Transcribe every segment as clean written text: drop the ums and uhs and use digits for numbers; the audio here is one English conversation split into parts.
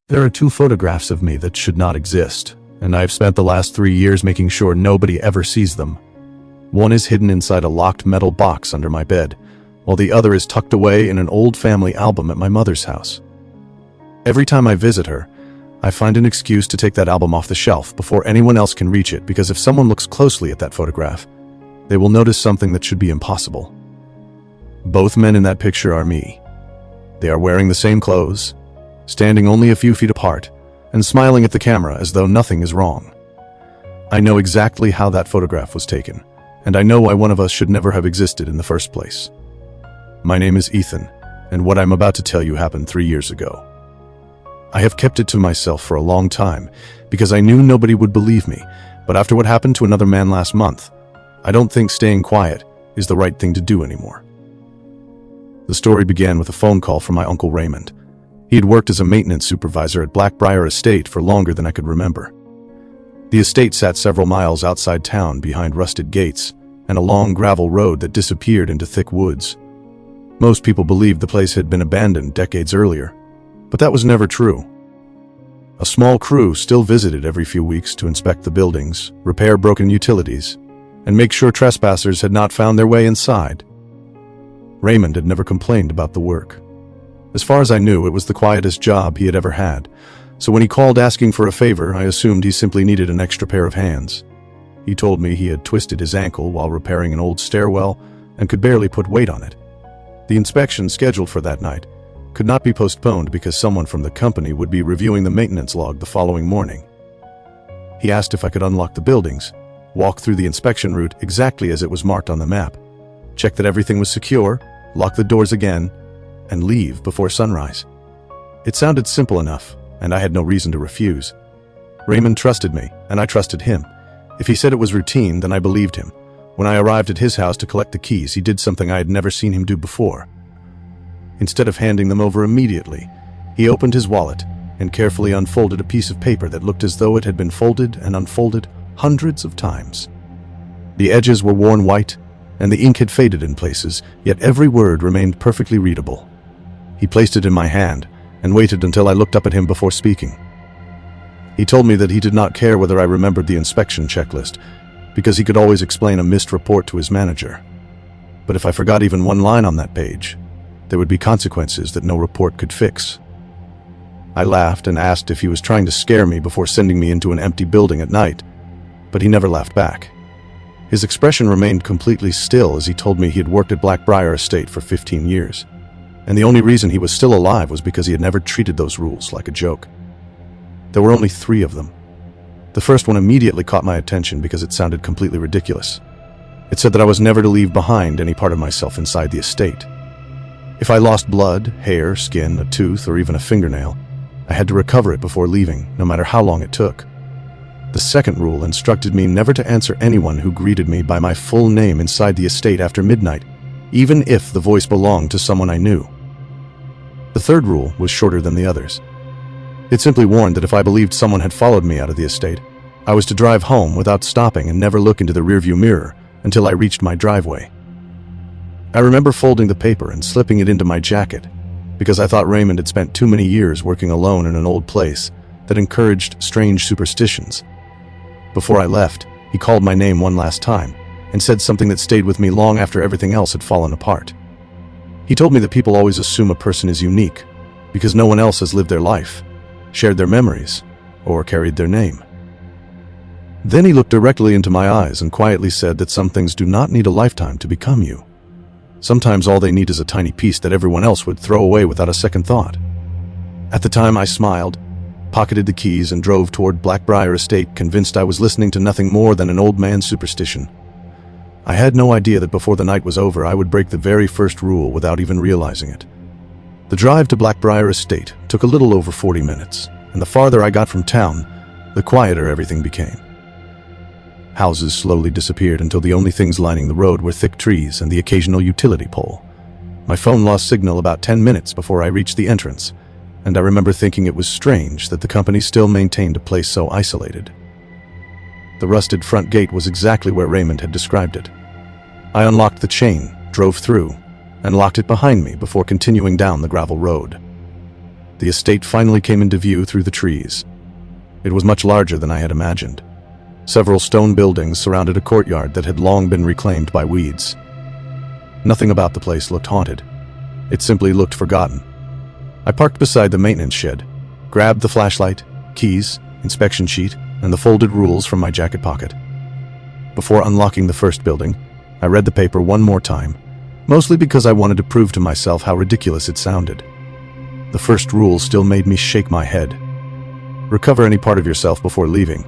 There are two photographs of me that should not exist, and I've spent the last 3 years making sure nobody ever sees them. One is hidden inside a locked metal box under my bed, while the other is tucked away in an old family album at my mother's house. Every time I visit her, I find an excuse to take that album off the shelf before anyone else can reach it, because if someone looks closely at that photograph, they will notice something that should be impossible. Both men in that picture are me. They are wearing the same clothes, standing only a few feet apart, and smiling at the camera as though nothing is wrong. I know exactly how that photograph was taken, and I know why one of us should never have existed in the first place. My name is Ethan, and what I'm about to tell you happened 3 years ago. I have kept it to myself for a long time because I knew nobody would believe me, but after what happened to another man last month, I don't think staying quiet is the right thing to do anymore. The story began with a phone call from my Uncle Raymond. He had worked as a maintenance supervisor at Blackbriar Estate for longer than I could remember. The estate sat several miles outside town behind rusted gates and a long gravel road that disappeared into thick woods. Most people believed the place had been abandoned decades earlier, but that was never true. A small crew still visited every few weeks to inspect the buildings, repair broken utilities, and make sure trespassers had not found their way inside. Raymond had never complained about the work. As far as I knew, it was the quietest job he had ever had, so when he called asking for a favor, I assumed he simply needed an extra pair of hands. He told me he had twisted his ankle while repairing an old stairwell and could barely put weight on it. The inspection scheduled for that night could not be postponed because someone from the company would be reviewing the maintenance log the following morning. He asked if I could unlock the buildings, walk through the inspection route exactly as it was marked on the map, check that everything was secure, lock the doors again, and leave before sunrise. It sounded simple enough, and I had no reason to refuse. Raymond trusted me, and I trusted him. If he said it was routine, then I believed him. When I arrived at his house to collect the keys, he did something I had never seen him do before. Instead of handing them over immediately, he opened his wallet and carefully unfolded a piece of paper that looked as though it had been folded and unfolded hundreds of times. The edges were worn white, and the ink had faded in places, yet every word remained perfectly readable. He placed it in my hand and waited until I looked up at him before speaking. He told me that he did not care whether I remembered the inspection checklist, because he could always explain a missed report to his manager. But if I forgot even one line on that page, there would be consequences that no report could fix. I laughed and asked if he was trying to scare me before sending me into an empty building at night, but he never laughed back. His expression remained completely still as he told me he had worked at Blackbriar Estate for 15 years, and the only reason he was still alive was because he had never treated those rules like a joke. There were only 3 of them. The first one immediately caught my attention because it sounded completely ridiculous. It said that I was never to leave behind any part of myself inside the estate. If I lost blood, hair, skin, a tooth, or even a fingernail, I had to recover it before leaving, no matter how long it took. The second rule instructed me never to answer anyone who greeted me by my full name inside the estate after midnight, even if the voice belonged to someone I knew. The third rule was shorter than the others. It simply warned that if I believed someone had followed me out of the estate, I was to drive home without stopping and never look into the rearview mirror until I reached my driveway. I remember folding the paper and slipping it into my jacket because I thought Raymond had spent too many years working alone in an old place that encouraged strange superstitions. Before I left, he called my name one last time and said something that stayed with me long after everything else had fallen apart. He told me that people always assume a person is unique because no one else has lived their life, shared their memories, or carried their name. Then he looked directly into my eyes and quietly said that some things do not need a lifetime to become you. Sometimes all they need is a tiny piece that everyone else would throw away without a second thought. At the time, I smiled, pocketed the keys, and drove toward Blackbriar Estate, convinced I was listening to nothing more than an old man's superstition. I had no idea that before the night was over, I would break the very first rule without even realizing it. The drive to Blackbriar Estate took a little over 40 minutes, and the farther I got from town, the quieter everything became. Houses slowly disappeared until the only things lining the road were thick trees and the occasional utility pole. My phone lost signal about 10 minutes before I reached the entrance, and I remember thinking it was strange that the company still maintained a place so isolated. The rusted front gate was exactly where Raymond had described it. I unlocked the chain, drove through, and locked it behind me before continuing down the gravel road. The estate finally came into view through the trees. It was much larger than I had imagined. Several stone buildings surrounded a courtyard that had long been reclaimed by weeds. Nothing about the place looked haunted. It simply looked forgotten. I parked beside the maintenance shed, grabbed the flashlight, keys, inspection sheet, and the folded rules from my jacket pocket. Before unlocking the first building, I read the paper one more time, mostly because I wanted to prove to myself how ridiculous it sounded. The first rule still made me shake my head. Recover any part of yourself before leaving.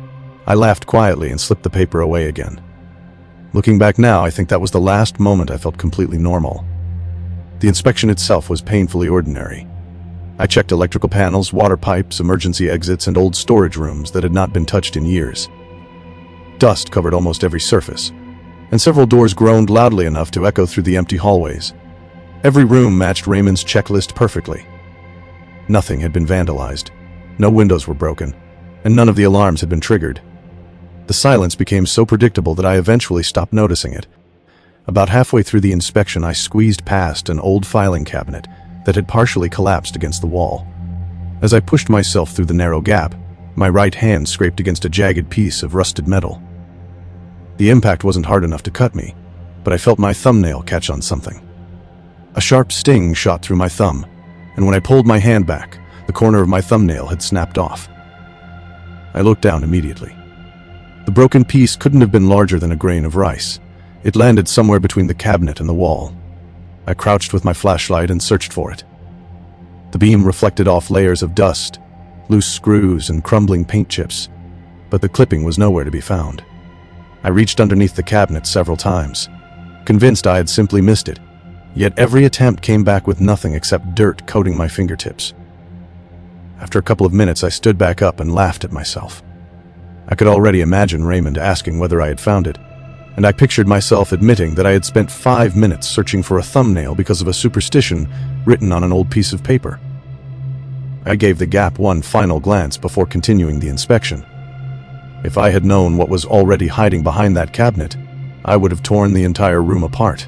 I laughed quietly and slipped the paper away again. Looking back now, I think that was the last moment I felt completely normal. The inspection itself was painfully ordinary. I checked electrical panels, water pipes, emergency exits, and old storage rooms that had not been touched in years. Dust covered almost every surface, and several doors groaned loudly enough to echo through the empty hallways. Every room matched Raymond's checklist perfectly. Nothing had been vandalized, no windows were broken, and none of the alarms had been triggered. The silence became so predictable that I eventually stopped noticing it. About halfway through the inspection, I squeezed past an old filing cabinet that had partially collapsed against the wall. As I pushed myself through the narrow gap, my right hand scraped against a jagged piece of rusted metal. The impact wasn't hard enough to cut me, but I felt my thumbnail catch on something. A sharp sting shot through my thumb, and when I pulled my hand back, the corner of my thumbnail had snapped off. I looked down immediately. The broken piece couldn't have been larger than a grain of rice. It landed somewhere between the cabinet and the wall. I crouched with my flashlight and searched for it. The beam reflected off layers of dust, loose screws, and crumbling paint chips, but the clipping was nowhere to be found. I reached underneath the cabinet several times, convinced I had simply missed it, yet every attempt came back with nothing except dirt coating my fingertips. After a couple of minutes, I stood back up and laughed at myself. I could already imagine Raymond asking whether I had found it, and I pictured myself admitting that I had spent 5 minutes searching for a thumbnail because of a superstition written on an old piece of paper. I gave the gap one final glance before continuing the inspection. If I had known what was already hiding behind that cabinet, I would have torn the entire room apart.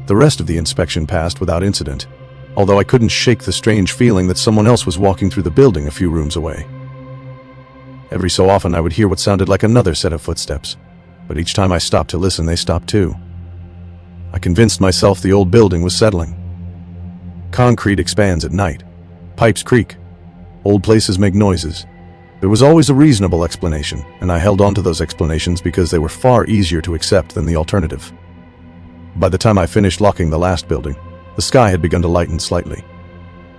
The rest of the inspection passed without incident, although I couldn't shake the strange feeling that someone else was walking through the building a few rooms away. Every so often I would hear what sounded like another set of footsteps, but each time I stopped to listen, they stopped too. I convinced myself the old building was settling. Concrete expands at night. Pipes creak. Old places make noises. There was always a reasonable explanation, and I held on to those explanations because they were far easier to accept than the alternative. By the time I finished locking the last building, the sky had begun to lighten slightly.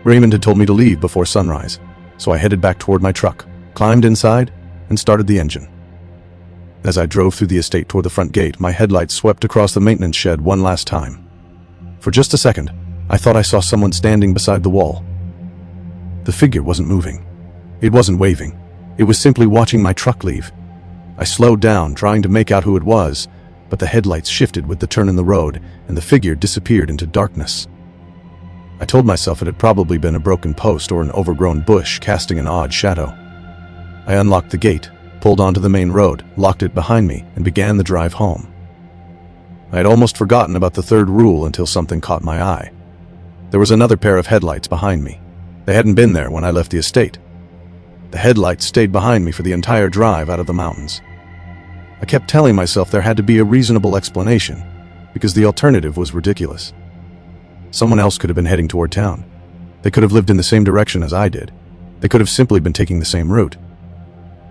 Raymond had told me to leave before sunrise, so I headed back toward my truck, climbed inside, and started the engine. As I drove through the estate toward the front gate, my headlights swept across the maintenance shed one last time. For just a second, I thought I saw someone standing beside the wall. The figure wasn't moving. It wasn't waving. It was simply watching my truck leave. I slowed down, trying to make out who it was, but the headlights shifted with the turn in the road, and the figure disappeared into darkness. I told myself it had probably been a broken post or an overgrown bush casting an odd shadow. I unlocked the gate, pulled onto the main road, locked it behind me, and began the drive home. I had almost forgotten about the third rule until something caught my eye. There was another pair of headlights behind me. They hadn't been there when I left the estate. The headlights stayed behind me for the entire drive out of the mountains. I kept telling myself there had to be a reasonable explanation, because the alternative was ridiculous. Someone else could have been heading toward town. They could have lived in the same direction as I did. They could have simply been taking the same route.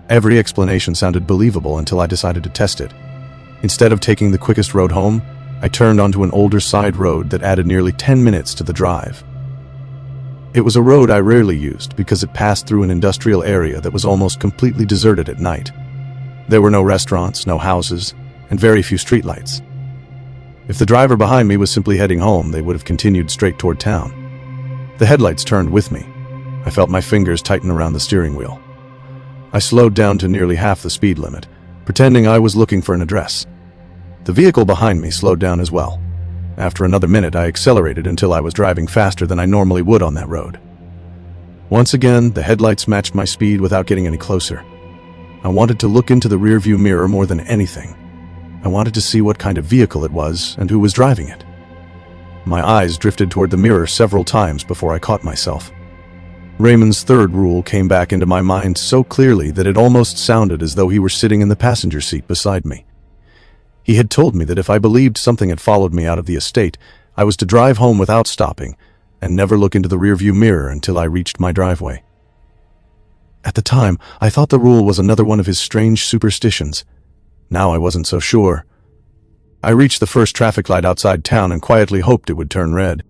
Every explanation sounded believable until I decided to test it. Instead of taking the quickest road home, I turned onto an older side road that added nearly 10 minutes to the drive. It was a road I rarely used because it passed through an industrial area that was almost completely deserted at night. There were no restaurants, no houses, and very few streetlights. If the driver behind me was simply heading home, they would have continued straight toward town. The headlights turned with me. I felt my fingers tighten around the steering wheel. I slowed down to nearly half the speed limit, pretending I was looking for an address. The vehicle behind me slowed down as well. After another minute, I accelerated until I was driving faster than I normally would on that road. Once again, the headlights matched my speed without getting any closer. I wanted to look into the rearview mirror more than anything. I wanted to see what kind of vehicle it was and who was driving it. My eyes drifted toward the mirror several times before I caught myself. Raymond's third rule came back into my mind so clearly that it almost sounded as though he were sitting in the passenger seat beside me. He had told me that if I believed something had followed me out of the estate, I was to drive home without stopping and never look into the rearview mirror until I reached my driveway. At the time, I thought the rule was another one of his strange superstitions. Now I wasn't so sure. I reached the first traffic light outside town and quietly hoped it would turn red.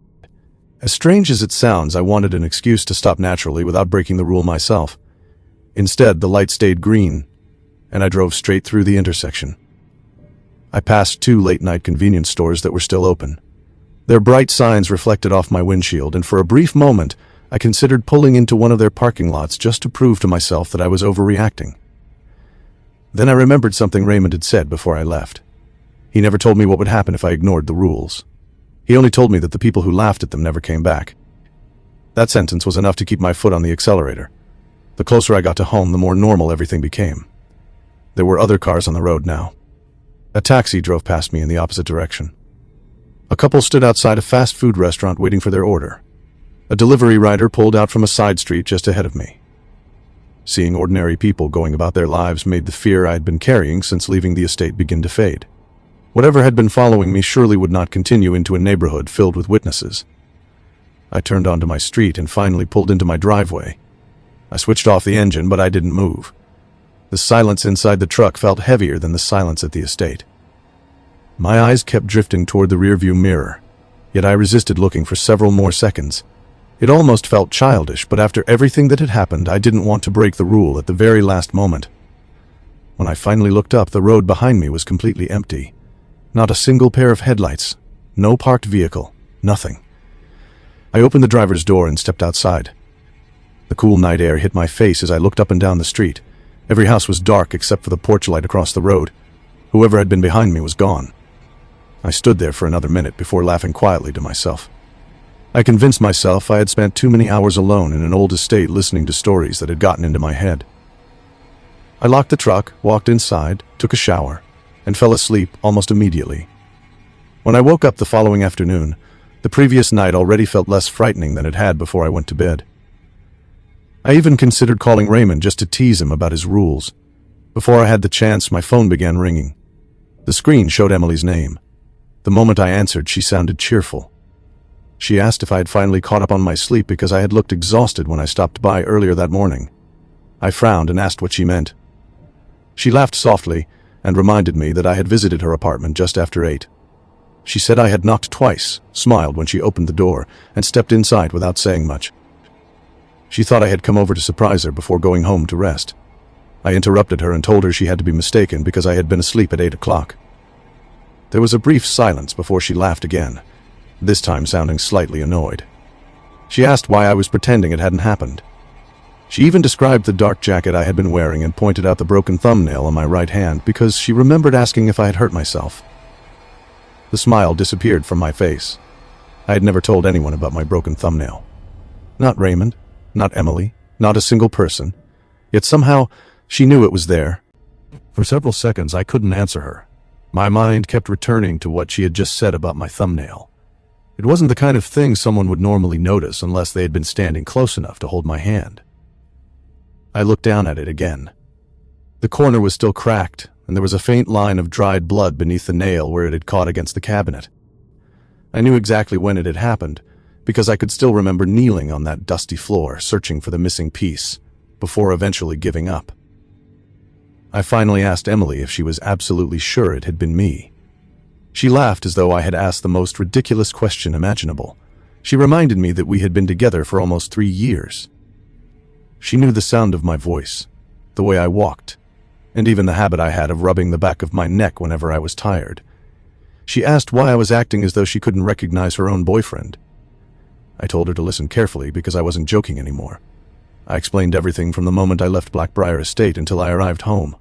As strange as it sounds, I wanted an excuse to stop naturally without breaking the rule myself. Instead, the light stayed green, and I drove straight through the intersection. I passed 2 late-night convenience stores that were still open. Their bright signs reflected off my windshield, and for a brief moment, I considered pulling into one of their parking lots just to prove to myself that I was overreacting. Then I remembered something Raymond had said before I left. He never told me what would happen if I ignored the rules. He only told me that the people who laughed at them never came back. That sentence was enough to keep my foot on the accelerator. The closer I got to home, the more normal everything became. There were other cars on the road now. A taxi drove past me in the opposite direction. A couple stood outside a fast food restaurant waiting for their order. A delivery rider pulled out from a side street just ahead of me. Seeing ordinary people going about their lives made the fear I had been carrying since leaving the estate begin to fade. Whatever had been following me surely would not continue into a neighborhood filled with witnesses. I turned onto my street and finally pulled into my driveway. I switched off the engine, but I didn't move. The silence inside the truck felt heavier than the silence at the estate. My eyes kept drifting toward the rearview mirror, yet I resisted looking for several more seconds. It almost felt childish, but after everything that had happened, I didn't want to break the rule at the very last moment. When I finally looked up, the road behind me was completely empty. Not a single pair of headlights, no parked vehicle, nothing. I opened the driver's door and stepped outside. The cool night air hit my face as I looked up and down the street. Every house was dark except for the porch light across the road. Whoever had been behind me was gone. I stood there for another minute before laughing quietly to myself. I convinced myself I had spent too many hours alone in an old estate listening to stories that had gotten into my head. I locked the truck, walked inside, took a shower, and fell asleep almost immediately. When I woke up the following afternoon, the previous night already felt less frightening than it had before I went to bed. I even considered calling Raymond just to tease him about his rules. Before I had the chance, my phone began ringing. The screen showed Emily's name. The moment I answered, she sounded cheerful. She asked if I had finally caught up on my sleep because I had looked exhausted when I stopped by earlier that morning. I frowned and asked what she meant. She laughed softly and reminded me that I had visited her apartment just after 8. She said I had knocked twice, smiled when she opened the door, and stepped inside without saying much. She thought I had come over to surprise her before going home to rest. I interrupted her and told her she had to be mistaken because I had been asleep at 8 o'clock. There was a brief silence before she laughed again, this time sounding slightly annoyed. She asked why I was pretending it hadn't happened. She even described the dark jacket I had been wearing and pointed out the broken thumbnail on my right hand because she remembered asking if I had hurt myself. The smile disappeared from my face. I had never told anyone about my broken thumbnail. Not Raymond, not Emily, not a single person. Yet somehow, she knew it was there. For several seconds, I couldn't answer her. My mind kept returning to what she had just said about my thumbnail. It wasn't the kind of thing someone would normally notice unless they had been standing close enough to hold my hand. I looked down at it again. The corner was still cracked, and there was a faint line of dried blood beneath the nail where it had caught against the cabinet. I knew exactly when it had happened, because I could still remember kneeling on that dusty floor, searching for the missing piece, before eventually giving up. I finally asked Emily if she was absolutely sure it had been me. She laughed as though I had asked the most ridiculous question imaginable. She reminded me that we had been together for almost 3 years. She knew the sound of my voice, the way I walked, and even the habit I had of rubbing the back of my neck whenever I was tired. She asked why I was acting as though she couldn't recognize her own boyfriend. I told her to listen carefully because I wasn't joking anymore. I explained everything from the moment I left Blackbriar Estate until I arrived home.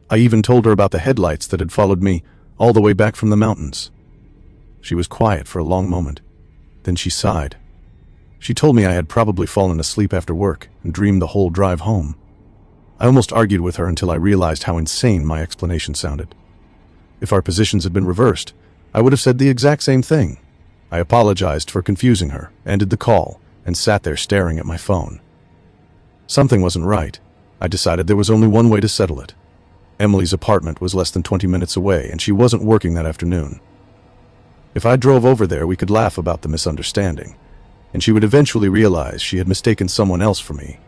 I even told her about the headlights that had followed me all the way back from the mountains. She was quiet for a long moment. Then she sighed. She told me I had probably fallen asleep after work and dreamed the whole drive home. I almost argued with her until I realized how insane my explanation sounded. If our positions had been reversed, I would have said the exact same thing. I apologized for confusing her, ended the call, and sat there staring at my phone. Something wasn't right. I decided there was only one way to settle it. Emily's apartment was less than 20 minutes away, and she wasn't working that afternoon. If I drove over there, we could laugh about the misunderstanding, and she would eventually realize she had mistaken someone else for me.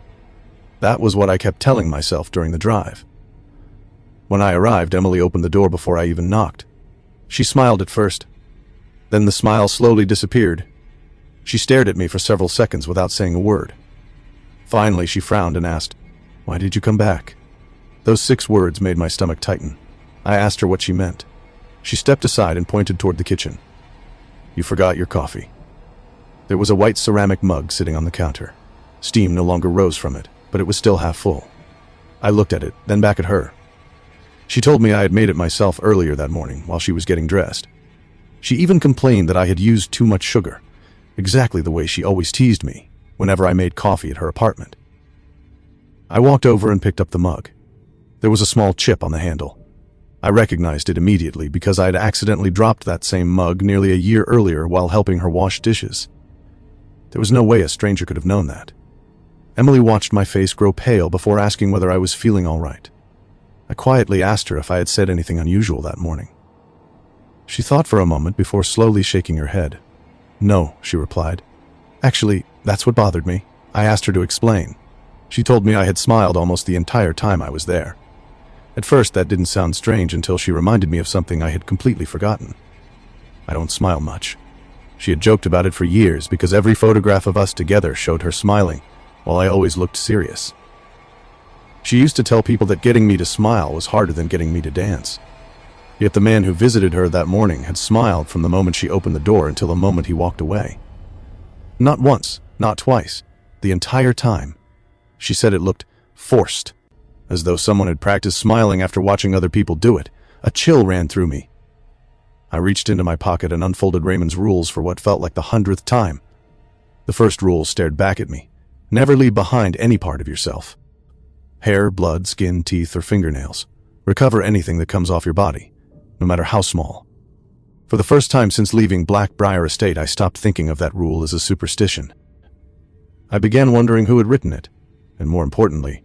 That was what I kept telling myself during the drive. When I arrived, Emily opened the door before I even knocked. She smiled at first. Then the smile slowly disappeared. She stared at me for several seconds without saying a word. Finally, she frowned and asked, "Why did you come back?" Those 6 words made my stomach tighten. I asked her what she meant. She stepped aside and pointed toward the kitchen. "You forgot your coffee." There was a white ceramic mug sitting on the counter. Steam no longer rose from it, but it was still half full. I looked at it, then back at her. She told me I had made it myself earlier that morning while she was getting dressed. She even complained that I had used too much sugar, exactly the way she always teased me whenever I made coffee at her apartment. I walked over and picked up the mug. There was a small chip on the handle. I recognized it immediately because I had accidentally dropped that same mug nearly a year earlier while helping her wash dishes. There was no way a stranger could have known that. Emily watched my face grow pale before asking whether I was feeling all right. I quietly asked her if I had said anything unusual that morning. She thought for a moment before slowly shaking her head. "No," she replied. "Actually, that's what bothered me." I asked her to explain. She told me I had smiled almost the entire time I was there. At first, that didn't sound strange until she reminded me of something I had completely forgotten. I don't smile much. She had joked about it for years because every photograph of us together showed her smiling, while I always looked serious. She used to tell people that getting me to smile was harder than getting me to dance. Yet the man who visited her that morning had smiled from the moment she opened the door until the moment he walked away. Not once, not twice, the entire time. She said it looked forced, as though someone had practiced smiling after watching other people do it. A chill ran through me. I reached into my pocket and unfolded Raymond's rules for what felt like the 100th time. The first rule stared back at me. Never leave behind any part of yourself. Hair, blood, skin, teeth, or fingernails. Recover anything that comes off your body, no matter how small. For the first time since leaving Blackbriar Estate, I stopped thinking of that rule as a superstition. I began wondering who had written it, and more importantly,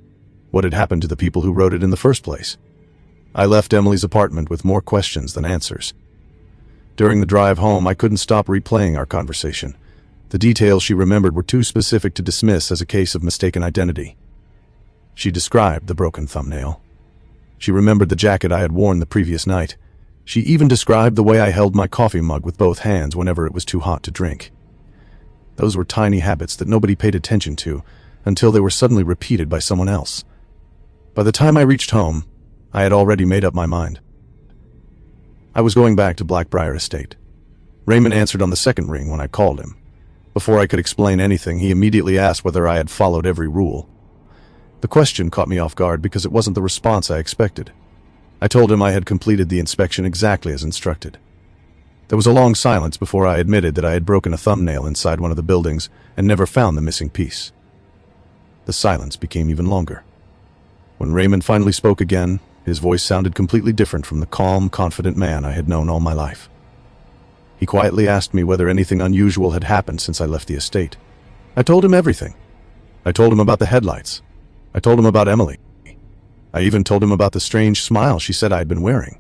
what had happened to the people who wrote it in the first place. I left Emily's apartment with more questions than answers. During the drive home, I couldn't stop replaying our conversation. The details she remembered were too specific to dismiss as a case of mistaken identity. She described the broken thumbnail. She remembered the jacket I had worn the previous night. She even described the way I held my coffee mug with both hands whenever it was too hot to drink. Those were tiny habits that nobody paid attention to until they were suddenly repeated by someone else. By the time I reached home, I had already made up my mind. I was going back to Blackbriar Estate. Raymond answered on the second ring when I called him. Before I could explain anything, he immediately asked whether I had followed every rule. The question caught me off guard because it wasn't the response I expected. I told him I had completed the inspection exactly as instructed. There was a long silence before I admitted that I had broken a thumbnail inside one of the buildings and never found the missing piece. The silence became even longer. When Raymond finally spoke again, his voice sounded completely different from the calm, confident man I had known all my life. He quietly asked me whether anything unusual had happened since I left the estate. I told him everything. I told him about the headlights. I told him about Emily. I even told him about the strange smile she said I had been wearing.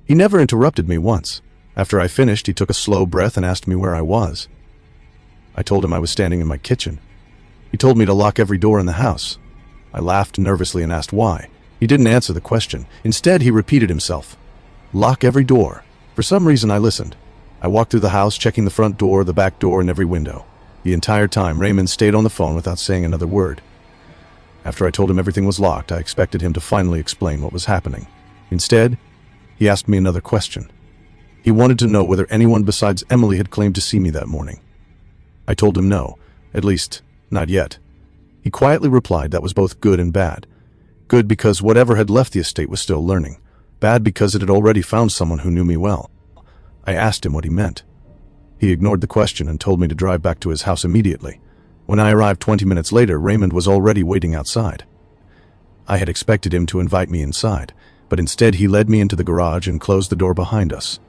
He never interrupted me once. After I finished, he took a slow breath and asked me where I was. I told him I was standing in my kitchen. He told me to lock every door in the house. I laughed nervously and asked why. He didn't answer the question. Instead, he repeated himself. Lock every door. For some reason, I listened. I walked through the house, checking the front door, the back door, and every window. The entire time, Raymond stayed on the phone without saying another word. After I told him everything was locked, I expected him to finally explain what was happening. Instead, he asked me another question. He wanted to know whether anyone besides Emily had claimed to see me that morning. I told him no, at least, not yet. He quietly replied that was both good and bad. Good because whatever had left the estate was still learning. Bad because it had already found someone who knew me well. I asked him what he meant. He ignored the question and told me to drive back to his house immediately. When I arrived 20 minutes later, Raymond was already waiting outside. I had expected him to invite me inside, but instead he led me into the garage and closed the door behind us.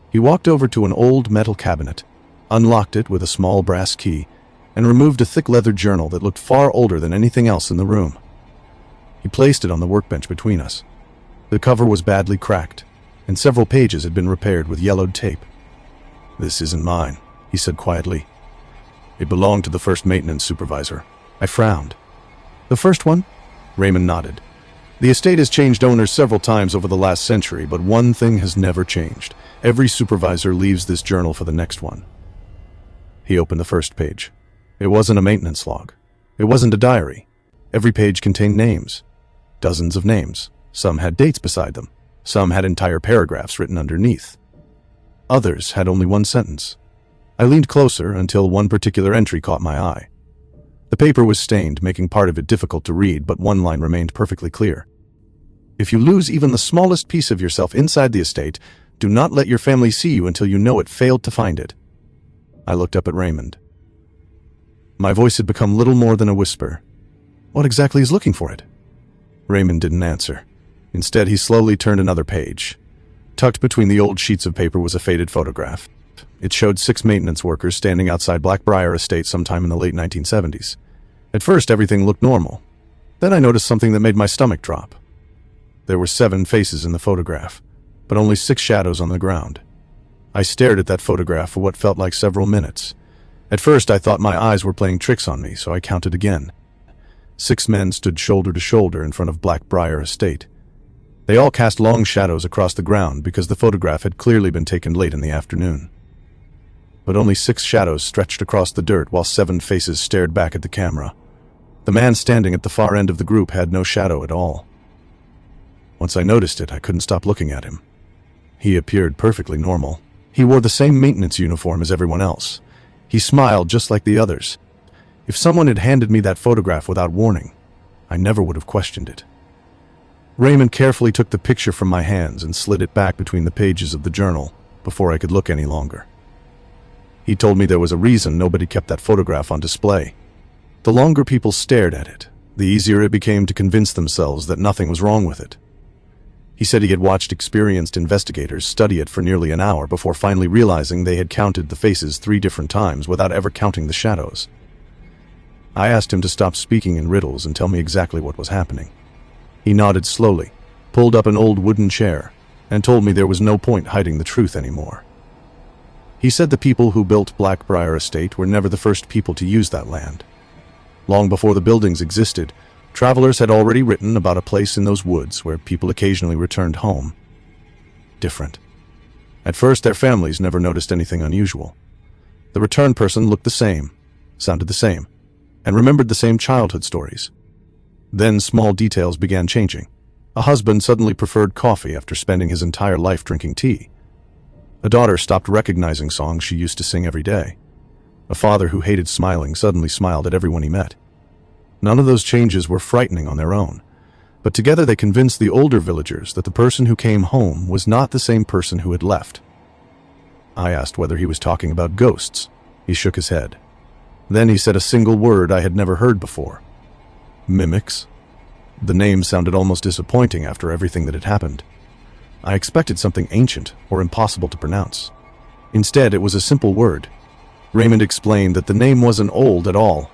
He walked over to an old metal cabinet, unlocked it with a small brass key, and removed a thick leather journal that looked far older than anything else in the room. He placed it on the workbench between us. The cover was badly cracked, and several pages had been repaired with yellowed tape. "This isn't mine," he said quietly. "It belonged to the first maintenance supervisor." I frowned. "The first one?" Raymond nodded. "The estate has changed owners several times over the last century, but one thing has never changed. Every supervisor leaves this journal for the next one." He opened the first page. It wasn't a maintenance log. It wasn't a diary. Every page contained names. Dozens of names. Some had dates beside them. Some had entire paragraphs written underneath. Others had only one sentence. I leaned closer until one particular entry caught my eye. The paper was stained, making part of it difficult to read, but one line remained perfectly clear. "If you lose even the smallest piece of yourself inside the estate, do not let your family see you until you know it failed to find it." I looked up at Raymond. My voice had become little more than a whisper. "What exactly is looking for it?" Raymond didn't answer. Instead, he slowly turned another page. Tucked between the old sheets of paper was a faded photograph. It showed 6 maintenance workers standing outside Blackbriar Estate sometime in the late 1970s. At first, everything looked normal. Then I noticed something that made my stomach drop. There were 7 faces in the photograph, but only 6 shadows on the ground. I stared at that photograph for what felt like several minutes. At first, I thought my eyes were playing tricks on me, so I counted again. 6 men stood shoulder to shoulder in front of Blackbriar Estate. They all cast long shadows across the ground because the photograph had clearly been taken late in the afternoon. But only 6 shadows stretched across the dirt while 7 faces stared back at the camera. The man standing at the far end of the group had no shadow at all. Once I noticed it, I couldn't stop looking at him. He appeared perfectly normal. He wore the same maintenance uniform as everyone else. He smiled just like the others. If someone had handed me that photograph without warning, I never would have questioned it. Raymond carefully took the picture from my hands and slid it back between the pages of the journal before I could look any longer. He told me there was a reason nobody kept that photograph on display. The longer people stared at it, the easier it became to convince themselves that nothing was wrong with it. He said he had watched experienced investigators study it for nearly an hour before finally realizing they had counted the faces 3 different times without ever counting the shadows. I asked him to stop speaking in riddles and tell me exactly what was happening. He nodded slowly, pulled up an old wooden chair, and told me there was no point hiding the truth anymore. He said the people who built Blackbriar Estate were never the first people to use that land. Long before the buildings existed, travelers had already written about a place in those woods where people occasionally returned home. Different. At first, their families never noticed anything unusual. The return person looked the same, sounded the same, and remembered the same childhood stories. Then small details began changing. A husband suddenly preferred coffee after spending his entire life drinking tea. A daughter stopped recognizing songs she used to sing every day. A father who hated smiling suddenly smiled at everyone he met. None of those changes were frightening on their own, but together they convinced the older villagers that the person who came home was not the same person who had left. I asked whether he was talking about ghosts. He shook his head. Then he said a single word I had never heard before. Mimics. The name sounded almost disappointing after everything that had happened. I expected something ancient or impossible to pronounce. Instead, it was a simple word. Raymond explained that the name wasn't old at all.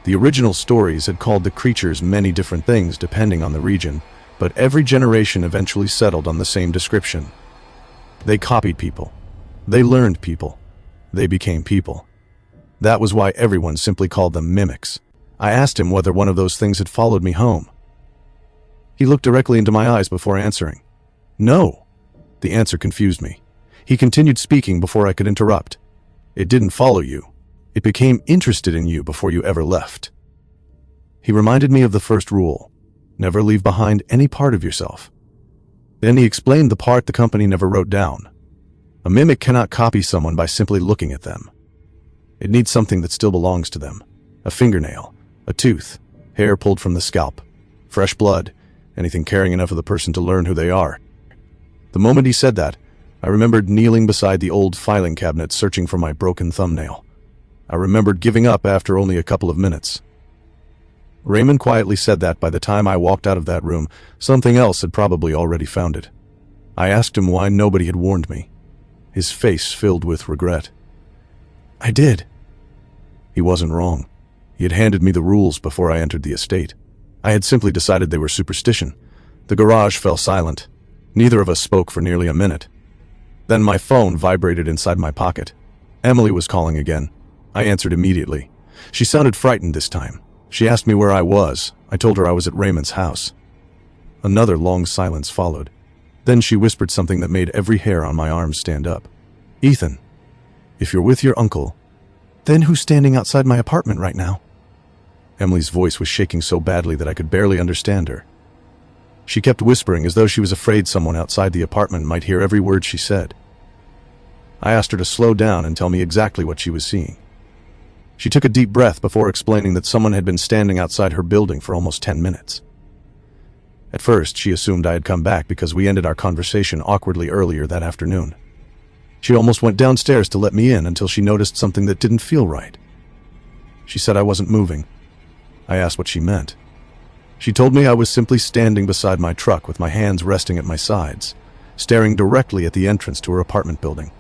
The original stories had called the creatures many different things depending on the region, but every generation eventually settled on the same description. They copied people. They learned people. They became people. That was why everyone simply called them mimics. I asked him whether one of those things had followed me home. He looked directly into my eyes before answering. No. The answer confused me. He continued speaking before I could interrupt. It didn't follow you. It became interested in you before you ever left. He reminded me of the first rule. Never leave behind any part of yourself. Then he explained the part the company never wrote down. A mimic cannot copy someone by simply looking at them. It needs something that still belongs to them. A fingernail, a tooth, hair pulled from the scalp, fresh blood, anything caring enough of the person to learn who they are. The moment he said that, I remembered kneeling beside the old filing cabinet searching for my broken thumbnail. I remembered giving up after only a couple of minutes. Raymond quietly said that by the time I walked out of that room, something else had probably already found it. I asked him why nobody had warned me. His face filled with regret. I did. He wasn't wrong. He had handed me the rules before I entered the estate. I had simply decided they were superstition. The garage fell silent. Neither of us spoke for nearly a minute. Then my phone vibrated inside my pocket. Emily was calling again. I answered immediately. She sounded frightened this time. She asked me where I was. I told her I was at Raymond's house. Another long silence followed. Then she whispered something that made every hair on my arm stand up. "Ethan, if you're with your uncle, then who's standing outside my apartment right now?" Emily's voice was shaking so badly that I could barely understand her. She kept whispering as though she was afraid someone outside the apartment might hear every word she said. I asked her to slow down and tell me exactly what she was seeing. She took a deep breath before explaining that someone had been standing outside her building for almost 10 minutes. At first, she assumed I had come back because we ended our conversation awkwardly earlier that afternoon. She almost went downstairs to let me in until she noticed something that didn't feel right. She said I wasn't moving. I asked what she meant. She told me I was simply standing beside my truck with my hands resting at my sides, staring directly at the entrance to her apartment building.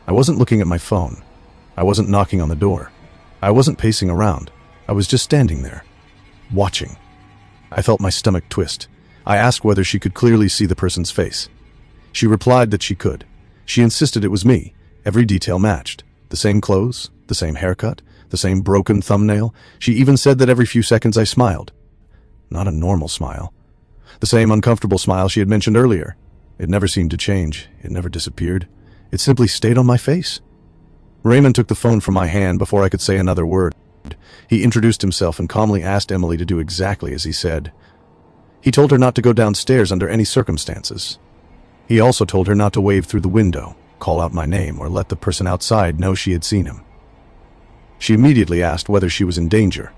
I wasn't looking at my phone. I wasn't knocking on the door. I wasn't pacing around. I was just standing there, watching. I felt my stomach twist. I asked whether she could clearly see the person's face. She replied that she could. She insisted it was me. Every detail matched. The same clothes, the same haircut, the same broken thumbnail. She even said that every few seconds I smiled. Not a normal smile. The same uncomfortable smile she had mentioned earlier. It never seemed to change. It never disappeared. It simply stayed on my face. Raymond took the phone from my hand before I could say another word. He introduced himself and calmly asked Emily to do exactly as he said. He told her not to go downstairs under any circumstances. He also told her not to wave through the window, call out my name, or let the person outside know she had seen him. She immediately asked whether she was in danger.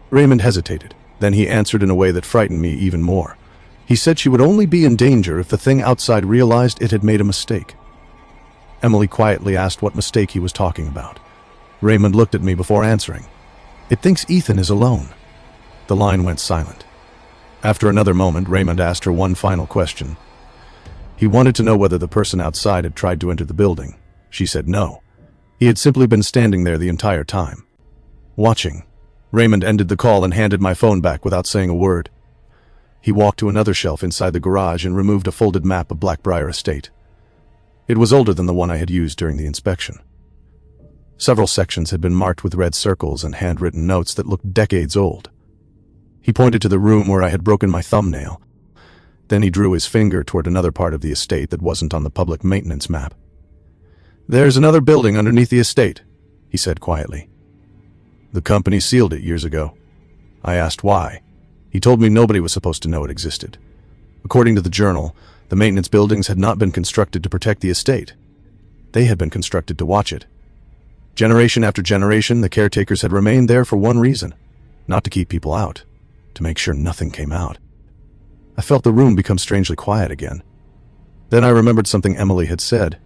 Raymond hesitated. Then he answered in a way that frightened me even more. He said she would only be in danger if the thing outside realized it had made a mistake. Emily quietly asked what mistake he was talking about. Raymond looked at me before answering. "It thinks Ethan is alone." The line went silent. After another moment, Raymond asked her one final question. He wanted to know whether the person outside had tried to enter the building. She said no. He had simply been standing there the entire time, watching. Raymond ended the call and handed my phone back without saying a word. He walked to another shelf inside the garage and removed a folded map of Blackbriar Estate. It was older than the one I had used during the inspection. Several sections had been marked with red circles and handwritten notes that looked decades old. He pointed to the room where I had broken my thumbnail. Then he drew his finger toward another part of the estate that wasn't on the public maintenance map. "There's another building underneath the estate," he said quietly. "The company sealed it years ago." I asked why. He told me nobody was supposed to know it existed. According to the journal, the maintenance buildings had not been constructed to protect the estate. They had been constructed to watch it. Generation after generation, the caretakers had remained there for one reason: not to keep people out, to make sure nothing came out. I felt the room become strangely quiet again. Then I remembered something Emily had said.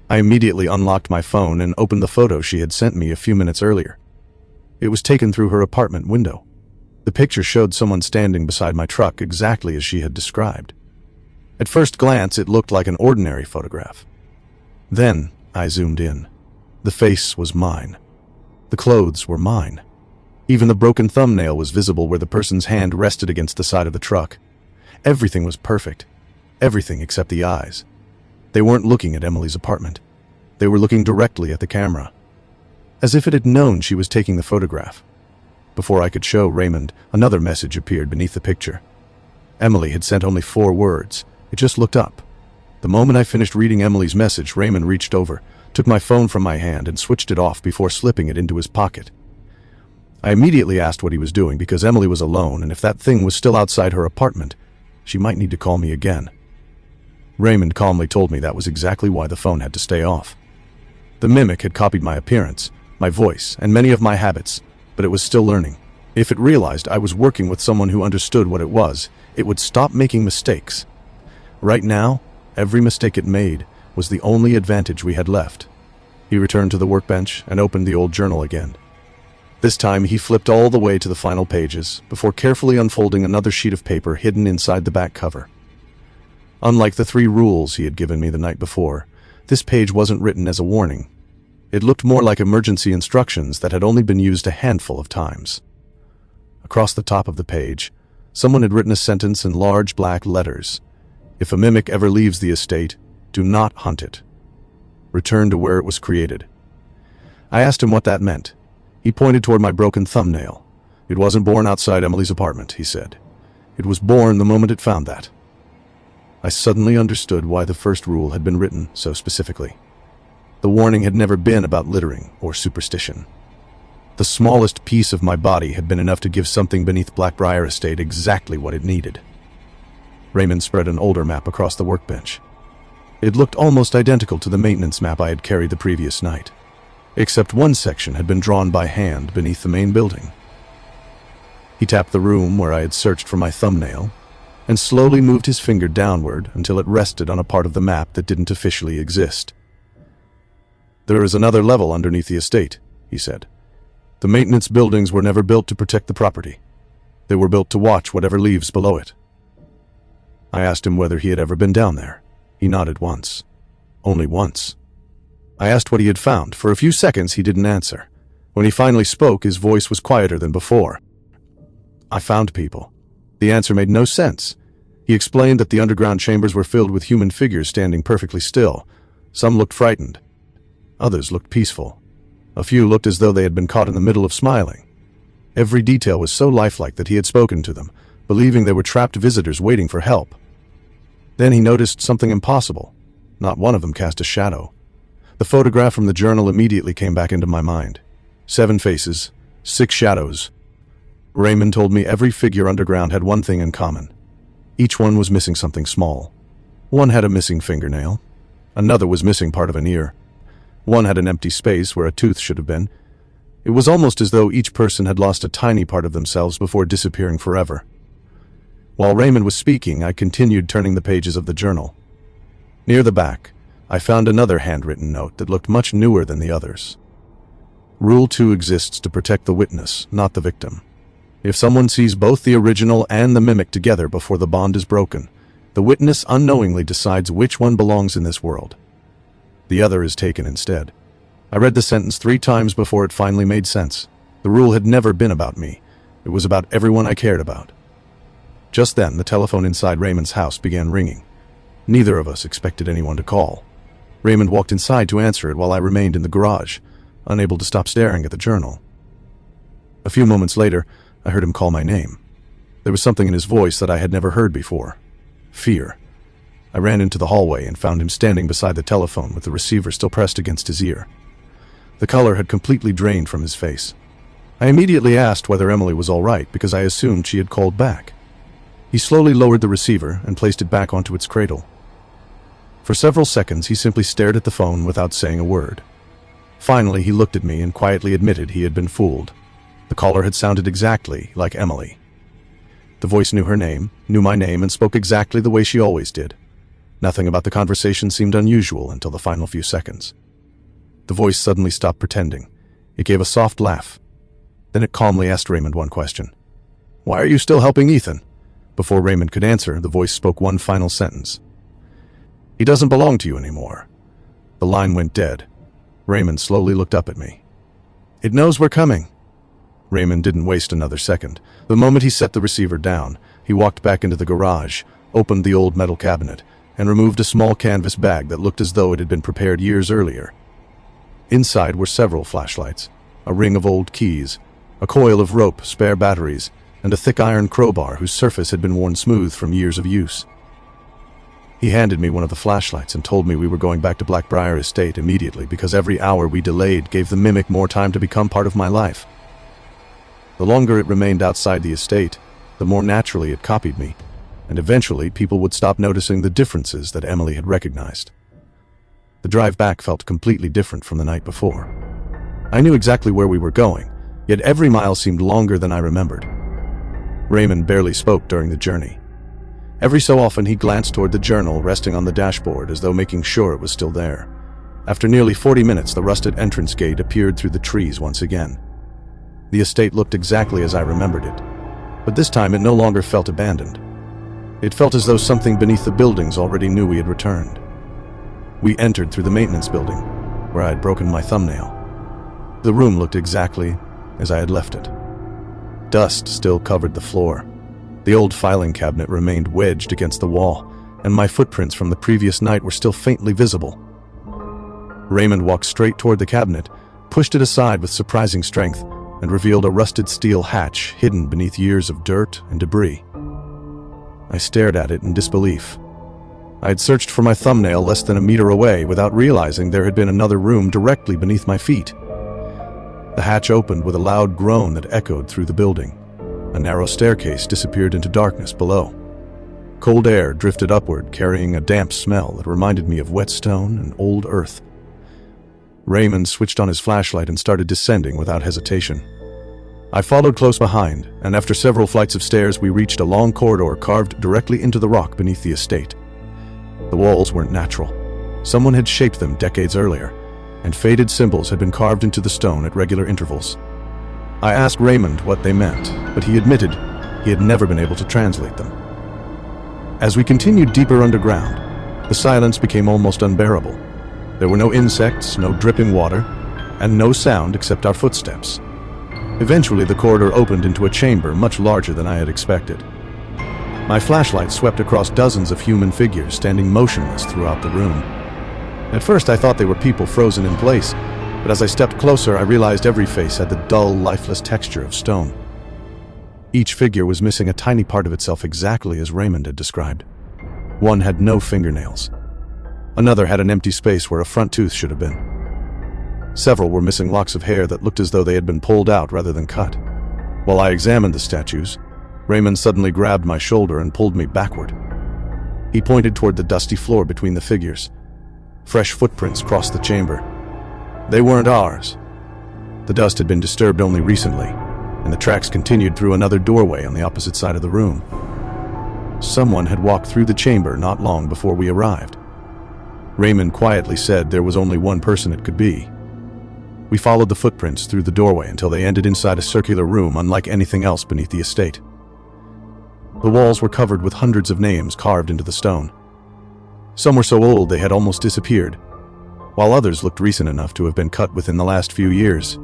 I immediately unlocked my phone and opened the photo she had sent me a few minutes earlier. It was taken through her apartment window. The picture showed someone standing beside my truck exactly as she had described. At first glance, it looked like an ordinary photograph. Then I zoomed in. The face was mine. The clothes were mine. Even the broken thumbnail was visible where the person's hand rested against the side of the truck. Everything was perfect. Everything except the eyes. They weren't looking at Emily's apartment. They were looking directly at the camera, as if it had known she was taking the photograph. Before I could show Raymond, another message appeared beneath the picture. Emily had sent only 4 words. It just looked up. The moment I finished reading Emily's message, Raymond reached over, took my phone from my hand, and switched it off before slipping it into his pocket. I immediately asked what he was doing because Emily was alone, and if that thing was still outside her apartment, she might need to call me again. Raymond calmly told me that was exactly why the phone had to stay off. The mimic had copied my appearance, my voice, and many of my habits, but it was still learning. If it realized I was working with someone who understood what it was, it would stop making mistakes. Right now, every mistake it made was the only advantage we had left. He returned to the workbench and opened the old journal again. This time he flipped all the way to the final pages before carefully unfolding another sheet of paper hidden inside the back cover. Unlike the 3 rules he had given me the night before, this page wasn't written as a warning. It looked more like emergency instructions that had only been used a handful of times. Across the top of the page, someone had written a sentence in large black letters. If a mimic ever leaves the estate, do not hunt it. Return to where it was created. I asked him what that meant. He pointed toward my broken thumbnail. It wasn't born outside Emily's apartment, he said. It was born the moment it found that. I suddenly understood why the first rule had been written so specifically. The warning had never been about littering or superstition. The smallest piece of my body had been enough to give something beneath Blackbriar Estate exactly what it needed. Raymond spread an older map across the workbench. It looked almost identical to the maintenance map I had carried the previous night, except one section had been drawn by hand beneath the main building. He tapped the room where I had searched for my thumbnail, and slowly moved his finger downward until it rested on a part of the map that didn't officially exist. There is another level underneath the estate, he said. The maintenance buildings were never built to protect the property. They were built to watch whatever leaves below it. I asked him whether he had ever been down there. He nodded once. Only once. I asked what he had found. For a few seconds he didn't answer. When he finally spoke, his voice was quieter than before. I found people. The answer made no sense. He explained that the underground chambers were filled with human figures standing perfectly still. Some looked frightened. Others looked peaceful. A few looked as though they had been caught in the middle of smiling. Every detail was so lifelike that he had spoken to them, believing they were trapped visitors waiting for help. Then he noticed something impossible. Not one of them cast a shadow. The photograph from the journal immediately came back into my mind. 7 faces, 6 shadows. Raymond told me every figure underground had one thing in common. Each one was missing something small. One had a missing fingernail. Another was missing part of an ear. One had an empty space where a tooth should have been. It was almost as though each person had lost a tiny part of themselves before disappearing forever. While Raymond was speaking, I continued turning the pages of the journal. Near the back, I found another handwritten note that looked much newer than the others. Rule 2 exists to protect the witness, not the victim. If someone sees both the original and the mimic together before the bond is broken, the witness unknowingly decides which one belongs in this world. The other is taken instead. I read the sentence 3 times before it finally made sense. The rule had never been about me. It was about everyone I cared about. Just then, the telephone inside Raymond's house began ringing. Neither of us expected anyone to call. Raymond walked inside to answer it while I remained in the garage, unable to stop staring at the journal. A few moments later, I heard him call my name. There was something in his voice that I had never heard before. Fear. I ran into the hallway and found him standing beside the telephone with the receiver still pressed against his ear. The color had completely drained from his face. I immediately asked whether Emily was all right because I assumed she had called back. He slowly lowered the receiver and placed it back onto its cradle. For several seconds, he simply stared at the phone without saying a word. Finally, he looked at me and quietly admitted he had been fooled. The caller had sounded exactly like Emily. The voice knew her name, knew my name, and spoke exactly the way she always did. Nothing about the conversation seemed unusual until the final few seconds. The voice suddenly stopped pretending. It gave a soft laugh. Then it calmly asked Raymond one question. "Why are you still helping Ethan?" Before Raymond could answer, the voice spoke one final sentence. "He doesn't belong to you anymore." The line went dead. Raymond slowly looked up at me. "It knows we're coming." Raymond didn't waste another second. The moment he set the receiver down, he walked back into the garage, opened the old metal cabinet, and removed a small canvas bag that looked as though it had been prepared years earlier. Inside were several flashlights, a ring of old keys, a coil of rope, spare batteries, and a thick iron crowbar whose surface had been worn smooth from years of use. He handed me one of the flashlights and told me we were going back to Blackbriar Estate immediately because every hour we delayed gave the mimic more time to become part of my life. The longer it remained outside the estate, the more naturally it copied me, and eventually people would stop noticing the differences that Emily had recognized. The drive back felt completely different from the night before. I knew exactly where we were going, yet every mile seemed longer than I remembered. Raymond barely spoke during the journey. Every so often he glanced toward the journal resting on the dashboard as though making sure it was still there. After nearly 40 minutes, the rusted entrance gate appeared through the trees once again. The estate looked exactly as I remembered it, but this time it no longer felt abandoned. It felt as though something beneath the buildings already knew we had returned. We entered through the maintenance building. where I had broken my thumbnail. The room looked exactly as I had left it. Dust still covered the floor. The old filing cabinet remained wedged against the wall, and my footprints from the previous night were still faintly visible. Raymond walked straight toward the cabinet, pushed it aside with surprising strength, and revealed a rusted steel hatch hidden beneath years of dirt and debris. I stared at it in disbelief. I had searched for my thumbnail less than a meter away without realizing there had been another room directly beneath my feet. The hatch opened with a loud groan that echoed through the building. A narrow staircase disappeared into darkness below. Cold air drifted upward, carrying a damp smell that reminded me of wet stone and old earth. Raymond switched on his flashlight and started descending without hesitation. I followed close behind, and after several flights of stairs, we reached a long corridor carved directly into the rock beneath the estate. The walls weren't natural. Someone had shaped them decades earlier, and faded symbols had been carved into the stone at regular intervals. I asked Raymond what they meant, but he admitted he had never been able to translate them. As we continued deeper underground, the silence became almost unbearable. There were no insects, no dripping water, and no sound except our footsteps. Eventually, the corridor opened into a chamber much larger than I had expected. My flashlight swept across dozens of human figures standing motionless throughout the room. At first, I thought they were people frozen in place, but as I stepped closer, I realized every face had the dull, lifeless texture of stone. Each figure was missing a tiny part of itself exactly as Raymond had described. One had no fingernails. Another had an empty space where a front tooth should have been. Several were missing locks of hair that looked as though they had been pulled out rather than cut. While I examined the statues, Raymond suddenly grabbed my shoulder and pulled me backward. He pointed toward the dusty floor between the figures. Fresh footprints crossed the chamber. They weren't ours. The dust had been disturbed only recently, and the tracks continued through another doorway on the opposite side of the room. Someone had walked through the chamber not long before we arrived. Raymond quietly said there was only one person it could be. We followed the footprints through the doorway until they ended inside a circular room unlike anything else beneath the estate. The walls were covered with hundreds of names carved into the stone. Some were so old they had almost disappeared, while others looked recent enough to have been cut within the last few years.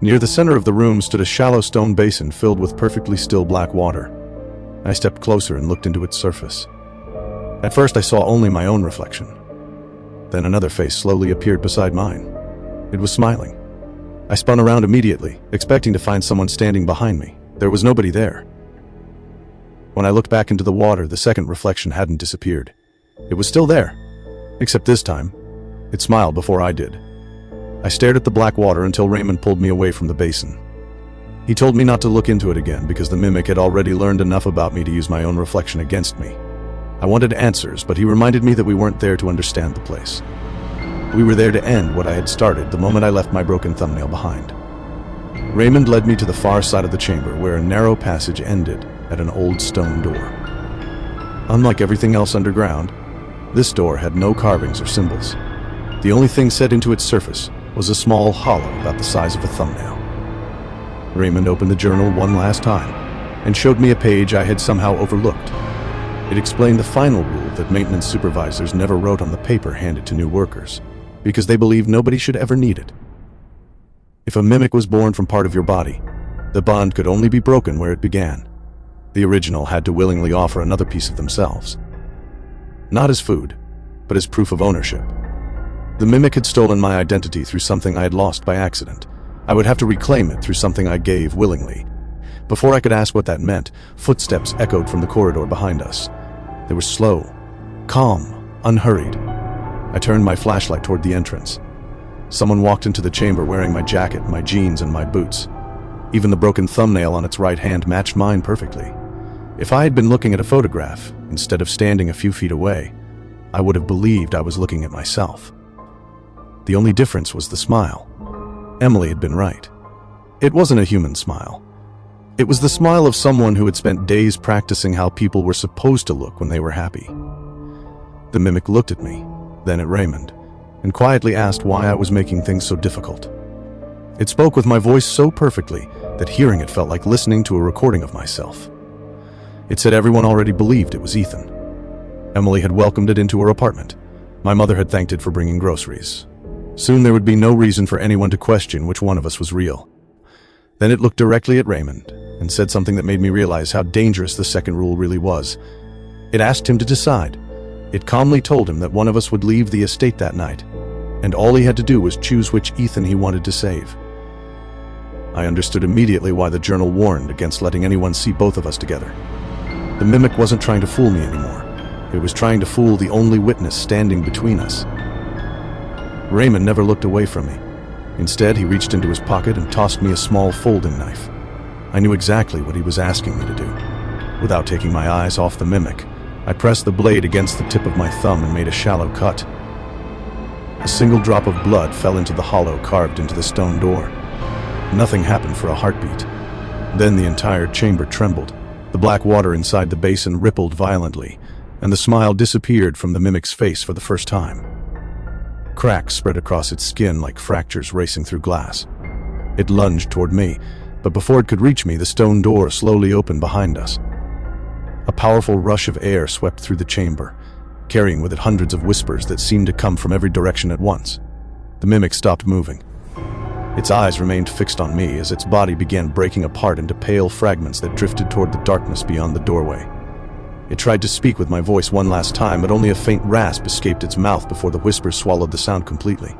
Near the center of the room stood a shallow stone basin filled with perfectly still black water. I stepped closer and looked into its surface. At first I saw only my own reflection. Then another face slowly appeared beside mine. It was smiling. I spun around immediately, expecting to find someone standing behind me. There was nobody there. When I looked back into the water, the second reflection hadn't disappeared. It was still there, except this time, it smiled before I did. I stared at the black water until Raymond pulled me away from the basin. He told me not to look into it again because the mimic had already learned enough about me to use my own reflection against me. I wanted answers, but he reminded me that we weren't there to understand the place. We were there to end what I had started the moment I left my broken thumbnail behind. Raymond led me to the far side of the chamber where a narrow passage ended at an old stone door. Unlike everything else underground, this door had no carvings or symbols. The only thing set into its surface was a small hollow about the size of a thumbnail. Raymond opened the journal one last time and showed me a page I had somehow overlooked. It explained the final rule that maintenance supervisors never wrote on the paper handed to new workers, because they believed nobody should ever need it. If a mimic was born from part of your body, the bond could only be broken where it began. The original had to willingly offer another piece of themselves. Not as food, but as proof of ownership. The mimic had stolen my identity through something I had lost by accident. I would have to reclaim it through something I gave willingly. Before I could ask what that meant, footsteps echoed from the corridor behind us. They were slow, calm, unhurried. I turned my flashlight toward the entrance. Someone walked into the chamber wearing my jacket, my jeans, and my boots. Even the broken thumbnail on its right hand matched mine perfectly. If I had been looking at a photograph, instead of standing a few feet away, I would have believed I was looking at myself. The only difference was the smile. Emily had been right. It wasn't a human smile. It was the smile of someone who had spent days practicing how people were supposed to look when they were happy. The mimic looked at me, then at Raymond, and quietly asked why I was making things so difficult. It spoke with my voice so perfectly that hearing it felt like listening to a recording of myself. It said everyone already believed it was Ethan. Emily had welcomed it into her apartment. My mother had thanked it for bringing groceries. Soon there would be no reason for anyone to question which one of us was real. Then it looked directly at Raymond and said something that made me realize how dangerous the second rule really was. It asked him to decide. It calmly told him that one of us would leave the estate that night, and all he had to do was choose which Ethan he wanted to save. I understood immediately why the journal warned against letting anyone see both of us together. The mimic wasn't trying to fool me anymore. It was trying to fool the only witness standing between us. Raymond never looked away from me. Instead, he reached into his pocket and tossed me a small folding knife. I knew exactly what he was asking me to do. Without taking my eyes off the mimic, I pressed the blade against the tip of my thumb and made a shallow cut. A single drop of blood fell into the hollow carved into the stone door. Nothing happened for a heartbeat. Then the entire chamber trembled. The black water inside the basin rippled violently, and the smile disappeared from the mimic's face for the first time. Cracks spread across its skin like fractures racing through glass. It lunged toward me, but before it could reach me, the stone door slowly opened behind us. A powerful rush of air swept through the chamber, carrying with it hundreds of whispers that seemed to come from every direction at once. The mimic stopped moving. Its eyes remained fixed on me as its body began breaking apart into pale fragments that drifted toward the darkness beyond the doorway. It tried to speak with my voice one last time, but only a faint rasp escaped its mouth before the whispers swallowed the sound completely.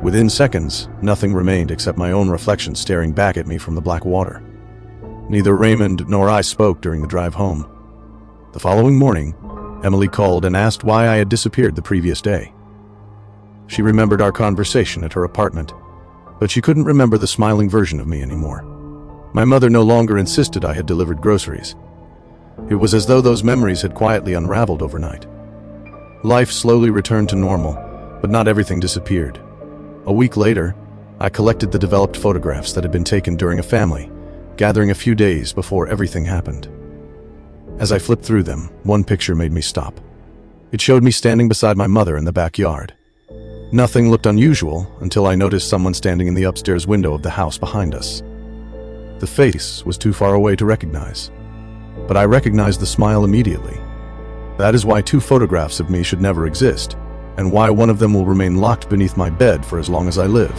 Within seconds, nothing remained except my own reflection staring back at me from the black water. Neither Raymond nor I spoke during the drive home. The following morning, Emily called and asked why I had disappeared the previous day. She remembered our conversation at her apartment, but she couldn't remember the smiling version of me anymore. My mother no longer insisted I had delivered groceries. It was as though those memories had quietly unraveled overnight. Life slowly returned to normal, but not everything disappeared. A week later, I collected the developed photographs that had been taken during a family, gathering a few days before everything happened. As I flipped through them, one picture made me stop. It showed me standing beside my mother in the backyard. Nothing looked unusual until I noticed someone standing in the upstairs window of the house behind us. The face was too far away to recognize, but I recognized the smile immediately. That is why two photographs of me should never exist, and why one of them will remain locked beneath my bed for as long as I live.